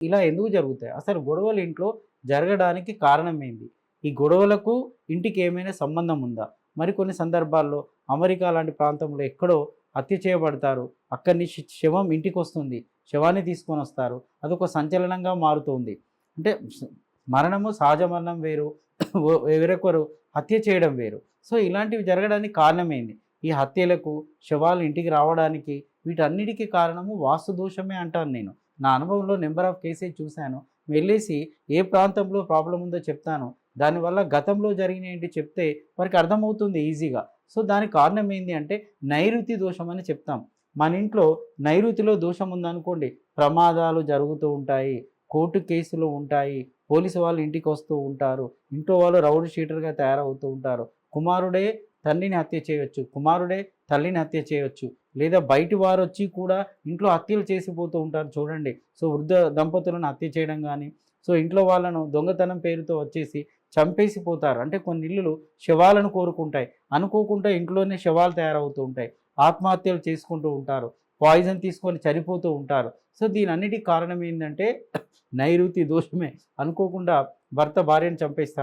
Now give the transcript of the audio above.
ఇలా ఎందుకు జరుగుతాయి? అసలు గొడవలు ఇంట్లో జరగడానికి కారణం ఏంది? ఈ గొడవలకు ఇంటికి ఏమైనా సంబంధం ఉందా? మరికొన్ని సందర్భాల్లో అమెరికా లాంటి ప్రాంతంలో ఎక్కడో హత్య చేయబడతారు. అక్కడి నుంచి శవం ఇంటికొస్తుంది. శవాన్ని తీసుకొనొస్తారు. అదొక సంచలనంగా మారుతుంది. అంటే మరణము సహజ మరణం వేరు. వేరొకరు హత్య చేయడం వేరు. సో, ఇలాంటివి జరగడానికి కారణమేంది? ఈ హత్యలకు, శవాలు ఇంటికి రావడానికి వీటన్నిటికి కారణము వాస్తు దోషమే అంటాను నేను. నా అనుభవంలో నంబర్ ఆఫ్ కేసెస్ చూశాను. వెళ్ళేసి ఏ ప్రాంతంలో ప్రాబ్లమ్ ఉందో చెప్తాను. దానివల్ల గతంలో జరిగినయేంటి చెప్తే వారికి అర్థమవుతుంది ఈజీగా. సో, దానికి కారణం ఏంది అంటే నైరుతి దోషం అని చెప్తాం. మన ఇంట్లో నైరుతిలో దోషం ఉందనుకోండి, ప్రమాదాలు జరుగుతూ ఉంటాయి. కోర్టు కేసులు ఉంటాయి. పోలీసు వాళ్ళు ఇంటికొస్తూ ఉంటారు. ఇంట్లో వాళ్ళు రౌడీ షీటర్‌గా తయారవుతూ ఉంటారు. కుమారుడే తండ్రిని హత్య చేయొచ్చు. కుమారుడే తల్లిని హత్య చేయొచ్చు. లేదా బయటి వారొచ్చి కూడా ఇంట్లో హత్యలు చేసిపోతూ ఉంటారు చూడండి. సో, వృద్ధ దంపతులను హత్య చేయడం గానీ, సో, ఇంట్లో వాళ్ళను దొంగతనం పేరుతో వచ్చేసి చంపేసి పోతారు. అంటే కొన్ని ఇల్లులు శవాలను కోరుకుంటాయి. అనుకోకుండా ఇంట్లోనే శవాలు తయారవుతూ ఉంటాయి. ఆత్మహత్యలు చేసుకుంటూ ఉంటారు. పాయిజన్ తీసుకొని చనిపోతూ ఉంటారు. సో, దీనన్నిటికి కారణం ఏందంటే నైరుతి దోషమే. అనుకోకుండా భర్త భార్యను చంపేస్తాడు.